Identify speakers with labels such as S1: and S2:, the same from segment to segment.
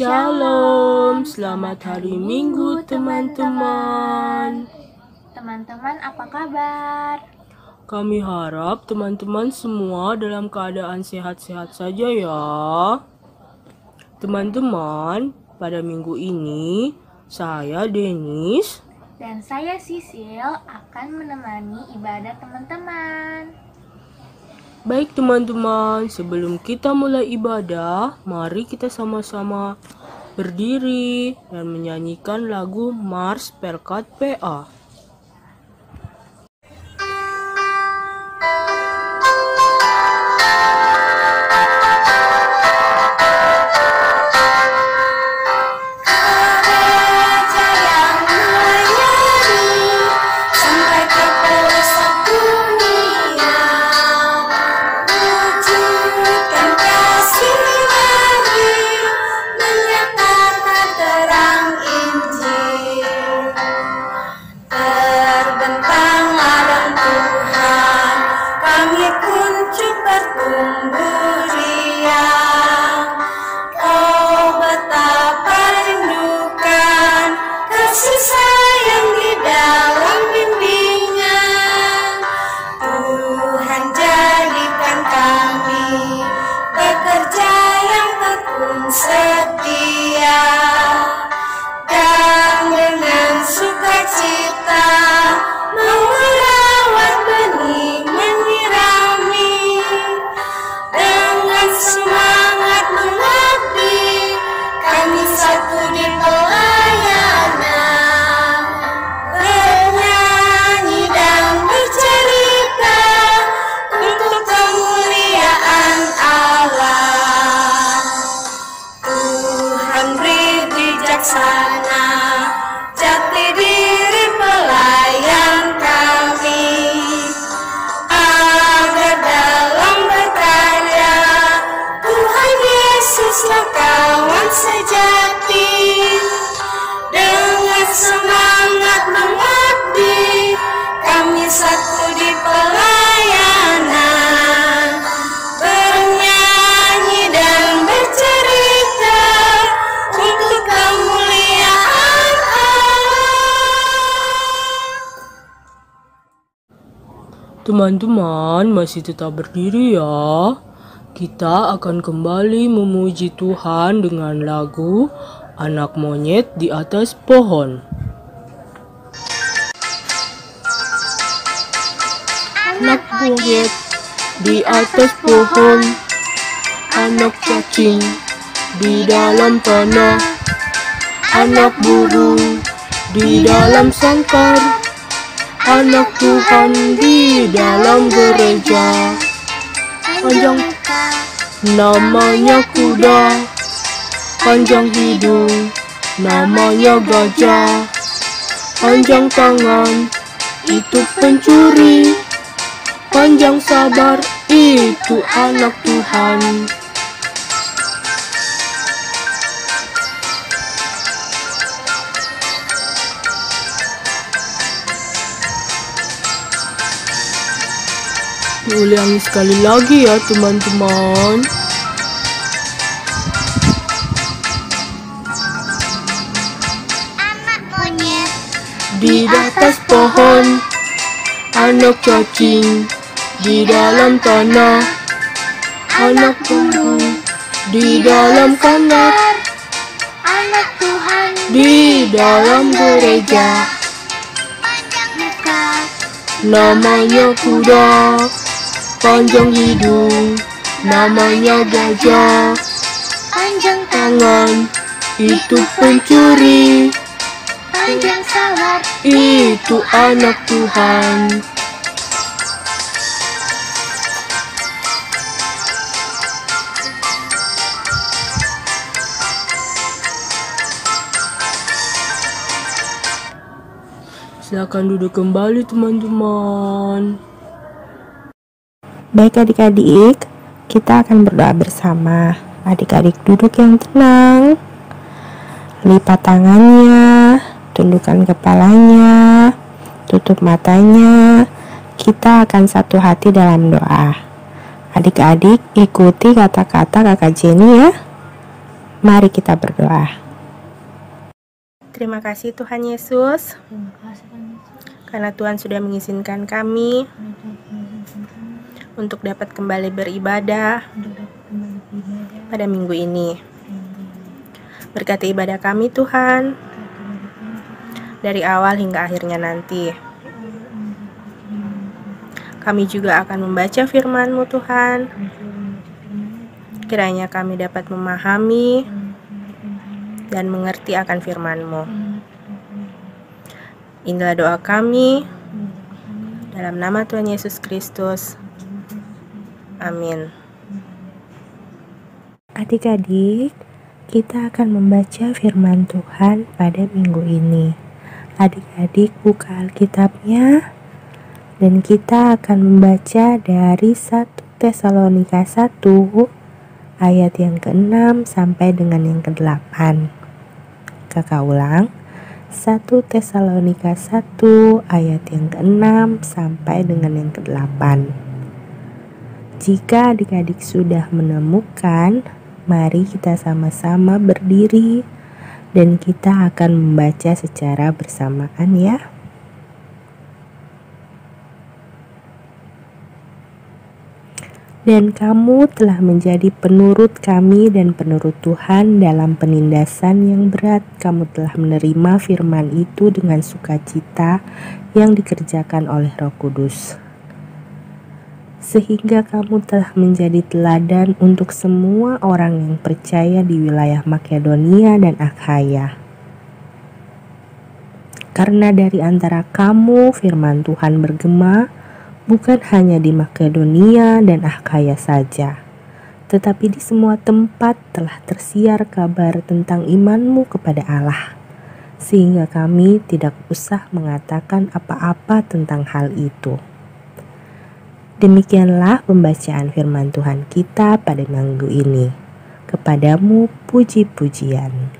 S1: Shalom, selamat hari Minggu teman-teman.
S2: Teman-teman, apa kabar?
S1: Kami harap teman-teman semua dalam keadaan sehat-sehat saja ya. Teman-teman, pada minggu ini saya Denis
S2: Dan saya Sisil akan menemani ibadah teman-teman.
S1: Baik teman-teman, sebelum kita mulai ibadah, mari kita sama-sama berdiri dan menyanyikan lagu Mars Perkat PA. Teman-teman masih tetap berdiri ya. Kita akan kembali memuji Tuhan dengan lagu Anak Monyet di Atas Pohon. Anak monyet di atas pohon, anak cacing di dalam tanah, anak burung di dalam sangkar, anak Tuhan di dalam gereja. Panjang namanya kuda, panjang hidung namanya gajah, panjang tangan itu pencuri, panjang sabar itu anak Tuhan. Ulangi sekali lagi ya teman-teman.
S2: Anak monyet
S1: Di atas pohon, anak cacing di dalam tanah, anak burung di dalam kamar,
S2: anak Tuhan
S1: di dalam gereja.
S2: panjang muka
S1: Namanya kuda, panjang hidung namanya gajah,
S2: panjang
S1: tangan itu pencuri,
S2: panjang sabar
S1: itu anak Tuhan. Silakan duduk kembali teman-teman.
S3: Baik adik-adik, kita akan berdoa bersama. Adik-adik duduk yang tenang, lipat tangannya, tundukkan kepalanya, tutup matanya. Kita akan satu hati dalam doa. Adik-adik ikuti kata-kata kakak Jenny ya. Mari kita berdoa. Terima kasih Tuhan Yesus, karena Tuhan sudah mengizinkan kami untuk dapat kembali beribadah pada minggu ini. Berkati ibadah kami Tuhan, dari awal hingga akhirnya nanti. Kami juga akan membaca firman-Mu Tuhan. Kiranya kami dapat memahami dan mengerti akan firman-Mu. Inilah doa kami, dalam nama Tuhan Yesus Kristus. Amin. Adik-adik, kita akan membaca firman Tuhan pada minggu ini. Adik-adik buka Alkitabnya, dan kita akan membaca dari 1 Tesalonika 1 ayat yang ke-6 sampai dengan yang ke-8. Kakak ulang, 1 Tesalonika 1 ayat yang ke-6 sampai dengan yang ke-8. Jika adik-adik sudah menemukan, mari kita sama-sama berdiri dan kita akan membaca secara bersamaan ya. Dan kamu telah menjadi penurut kami dan penurut Tuhan dalam penindasan yang berat. Kamu telah menerima firman itu dengan sukacita yang dikerjakan oleh Roh Kudus, sehingga kamu telah menjadi teladan untuk semua orang yang percaya di wilayah Makedonia dan Akhaya. Karena dari antara kamu firman Tuhan bergema, bukan hanya di Makedonia dan Akhaya saja, tetapi di semua tempat telah tersiar kabar tentang imanmu kepada Allah, sehingga kami tidak usah mengatakan apa-apa tentang hal itu. Demikianlah pembacaan firman Tuhan kita pada minggu ini. Kepadamu puji-pujian.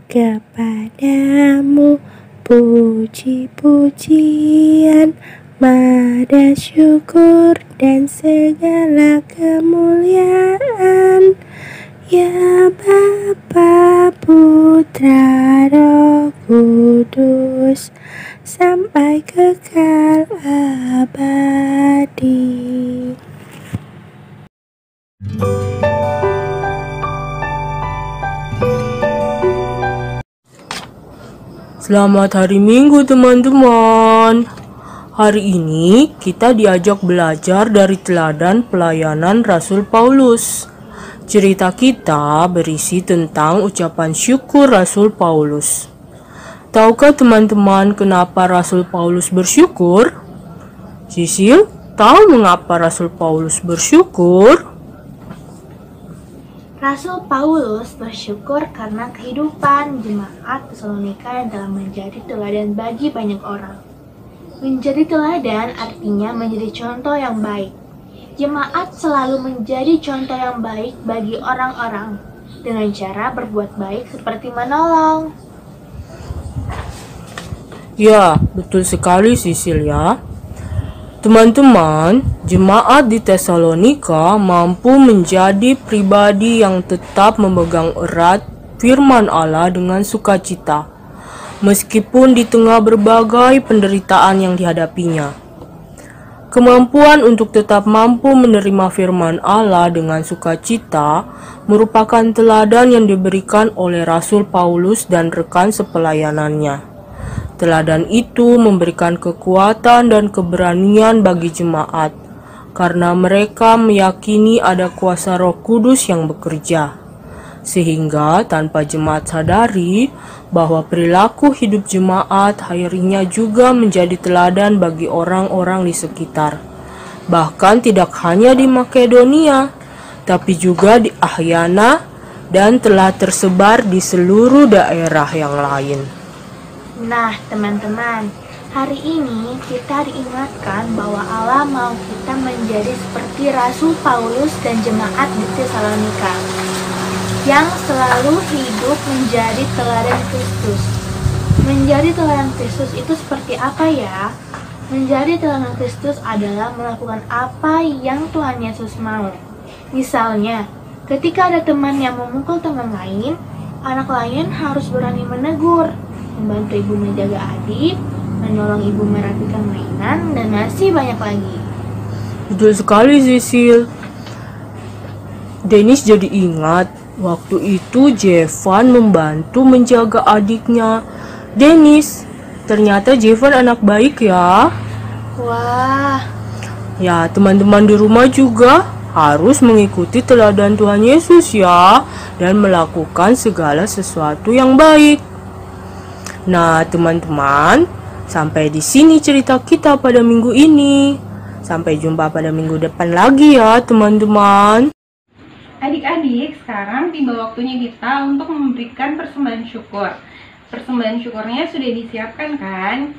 S3: Kepadamu puji-pujian, mada syukur dan segala kemuliaan, ya Bapa, Putra, Roh Kudus, sampai kekal abadi.
S1: Selamat hari Minggu teman-teman. Hari ini kita diajak belajar dari teladan pelayanan Rasul Paulus. Cerita kita berisi tentang ucapan syukur Rasul Paulus. Tahukah teman-teman kenapa Rasul Paulus bersyukur? Sisil, tahu mengapa Rasul Paulus bersyukur?
S4: Rasul Paulus bersyukur karena kehidupan jemaat Tesalonika yang telah menjadi teladan bagi banyak orang. Menjadi teladan artinya menjadi contoh yang baik. Jemaat selalu menjadi contoh yang baik bagi orang-orang dengan cara berbuat baik seperti menolong.
S1: Ya, betul sekali Sisil ya. Teman-teman, jemaat di Tesalonika mampu menjadi pribadi yang tetap memegang erat firman Allah dengan sukacita, meskipun di tengah berbagai penderitaan yang dihadapinya. Kemampuan untuk tetap mampu menerima firman Allah dengan sukacita merupakan teladan yang diberikan oleh Rasul Paulus dan rekan sepelayanannya. Teladan itu memberikan kekuatan dan keberanian bagi jemaat, karena mereka meyakini ada kuasa Roh Kudus yang bekerja. Sehingga tanpa jemaat sadari bahwa perilaku hidup jemaat akhirnya juga menjadi teladan bagi orang-orang di sekitar. Bahkan tidak hanya di Makedonia, tapi juga di Akhaya dan telah tersebar di seluruh daerah yang lain.
S4: Nah, teman-teman, hari ini kita diingatkan bahwa Allah mau kita menjadi seperti Rasul Paulus dan jemaat di Tesalonika, yang selalu hidup menjadi teladan Kristus. Menjadi teladan Kristus itu seperti apa ya? Menjadi teladan Kristus adalah melakukan apa yang Tuhan Yesus mau. Misalnya, Ketika ada teman yang memukul teman lain, anak lain harus berani menegur, membantu ibu menjaga adik, menolong ibu merapikan mainan, dan masih banyak lagi.
S1: Betul sekali, Cecil. Dennis jadi ingat, waktu itu Jevan membantu menjaga adiknya. Dennis, ternyata Jevan anak baik ya.
S4: Wah,
S1: Ya, teman-teman di rumah juga harus mengikuti teladan Tuhan Yesus ya, dan melakukan segala sesuatu yang baik. Nah, teman-teman, sampai di sini cerita kita pada minggu ini. Sampai jumpa pada minggu depan lagi ya, teman-teman.
S5: Adik-adik, sekarang tiba waktunya kita untuk memberikan persembahan syukur. Persembahan syukurnya sudah disiapkan kan?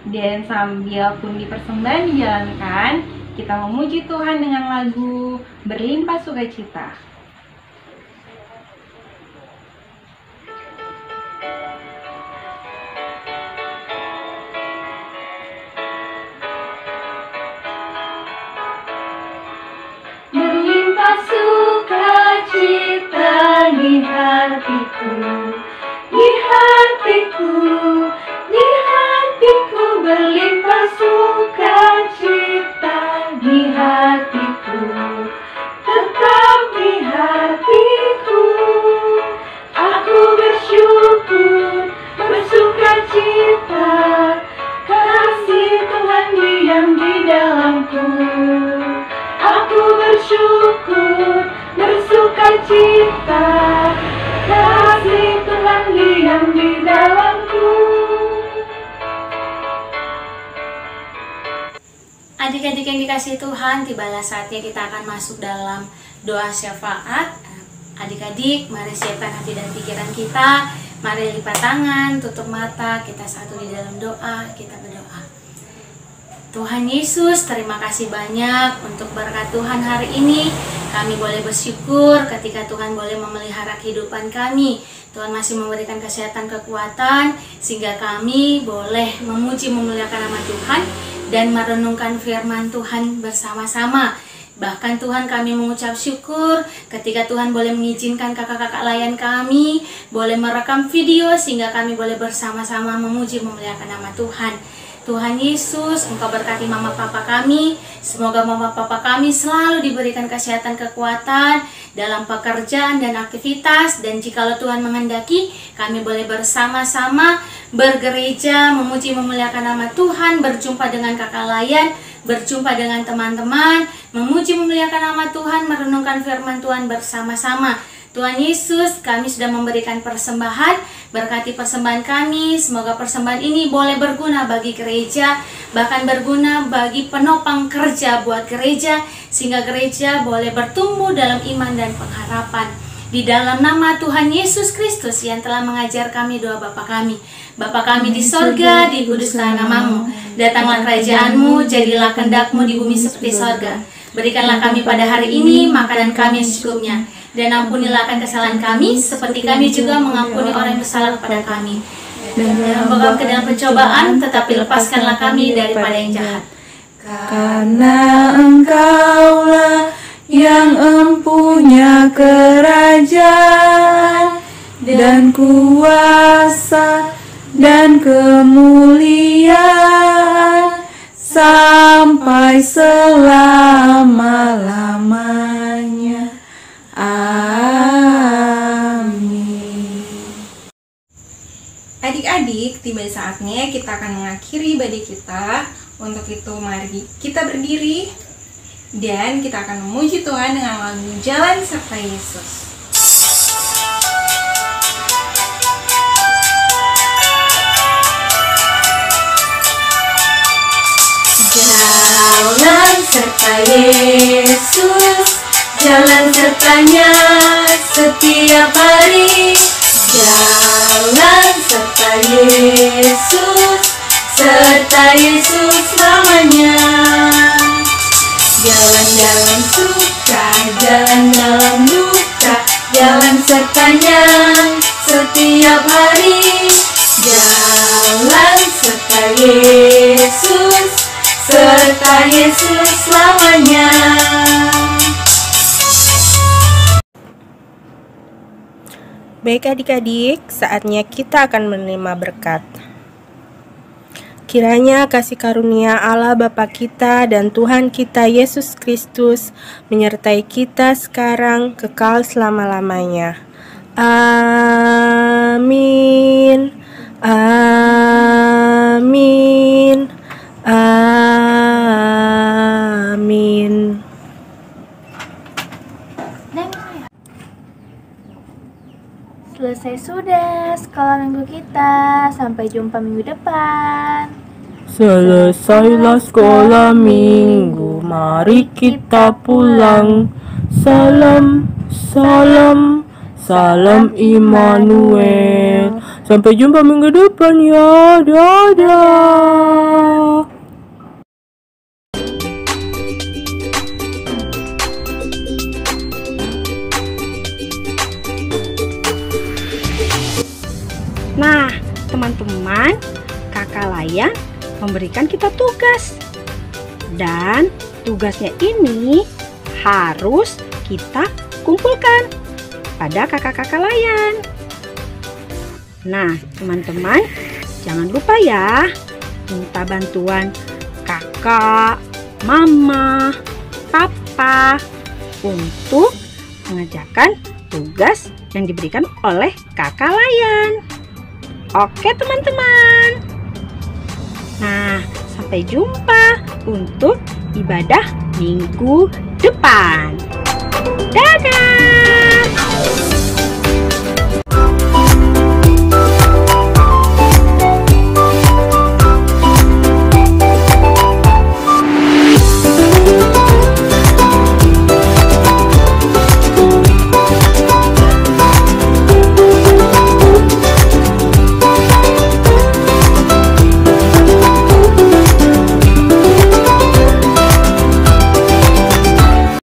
S5: Dan sambil pundi persembahan dijalankan, kita memuji Tuhan dengan lagu Berlimpah Sukacita. Berlimpah sukacita di hatiku, di hatiku, di hatiku, berlimpah sukacita di hatiku, tetap di hatiku. Aku bersyukur, bersukacita, kasih Tuhan diam di dalamku. Aku bersyukur, bersukacita, kasih Tuhan diam di dalamku.
S6: Adik-adik yang dikasihi Tuhan, tibalah saatnya kita akan masuk dalam doa syafaat. Adik-adik, mari siapkan hati dan pikiran kita. Mari lipat tangan, tutup mata, kita satu di dalam doa, kita berdoa. Tuhan Yesus, terima kasih banyak untuk berkat Tuhan hari ini. Kami boleh bersyukur ketika Tuhan boleh memelihara kehidupan kami. Tuhan masih memberikan kesehatan, kekuatan, sehingga kami boleh memuji memuliakan nama Tuhan dan merenungkan firman Tuhan bersama-sama. Bahkan Tuhan, kami mengucap syukur ketika Tuhan boleh mengizinkan kakak-kakak layan kami boleh merekam video sehingga kami boleh bersama-sama memuji memuliakan nama Tuhan. Tuhan Yesus, Engkau berkati mama papa kami. Semoga mama papa kami selalu diberikan kesehatan, kekuatan dalam pekerjaan dan aktivitas. Dan jikalau Tuhan menghendaki, kami boleh bersama-sama bergereja, memuji memuliakan nama Tuhan, berjumpa dengan kakak layan, berjumpa dengan teman-teman, memuji memuliakan nama Tuhan, merenungkan firman Tuhan bersama-sama. Tuhan Yesus, kami sudah memberikan persembahan, berkati persembahan kami, semoga persembahan ini boleh berguna bagi gereja, bahkan berguna bagi penopang kerja buat gereja, sehingga gereja boleh bertumbuh dalam iman dan pengharapan. Di dalam nama Tuhan Yesus Kristus yang telah mengajar kami doa Bapa kami. Bapa kami di sorga, dikuduskan namamu, datanglah kerajaan-Mu, jadilah kehendak-Mu di bumi seperti sorga. Berikanlah kami pada hari ini makanan kami yang secukupnya, dan ampunilah akan kesalahan kami, seperti kami juga mengampuni orang yang bersalah kepada kami. Dan jangan bawa ke dalam pencobaan, tetapi lepaskanlah kami daripada yang jahat.
S7: Karena Engkaulah yang empunya kerajaan dan kuasa dan kemuliaan sampai selama-lamanya. Amin.
S5: Adik-adik, tiba saatnya kita akan mengakhiri ibadah kita. Untuk itu mari kita berdiri dan kita akan memuji Tuhan dengan lagu Jalan Serta Yesus.
S6: Jalan serta Yesus, jalan sertanya setiap hari. Jalan serta Yesus, serta Yesus selamanya. Jalan dalam suka, jalan dalam duka, jalan sertanya setiap hari. Jalan serta Yesus, serta Yesus selamanya.
S3: Baik adik-adik, saatnya kita akan menerima berkat. Kiranya kasih karunia Allah Bapa kita dan Tuhan kita Yesus Kristus menyertai kita sekarang kekal selama-lamanya. Amin. Amin. Amin.
S4: Selesai sudah sekolah minggu kita. Sampai jumpa minggu depan.
S1: Selesailah sekolah minggu, mari kita pulang. Salam, salam, salam Immanuel. Sampai jumpa minggu depan ya. Dadah.
S8: Nah, teman-teman, Kakak Layan memberikan kita tugas. Dan tugasnya ini harus kita kumpulkan pada kakak-kakak Layan. Nah, teman-teman, jangan lupa ya, minta bantuan kakak, mama, papa untuk mengerjakan tugas yang diberikan oleh kakak Layan. Oke teman-teman. Nah, sampai jumpa untuk ibadah minggu depan. Dadah.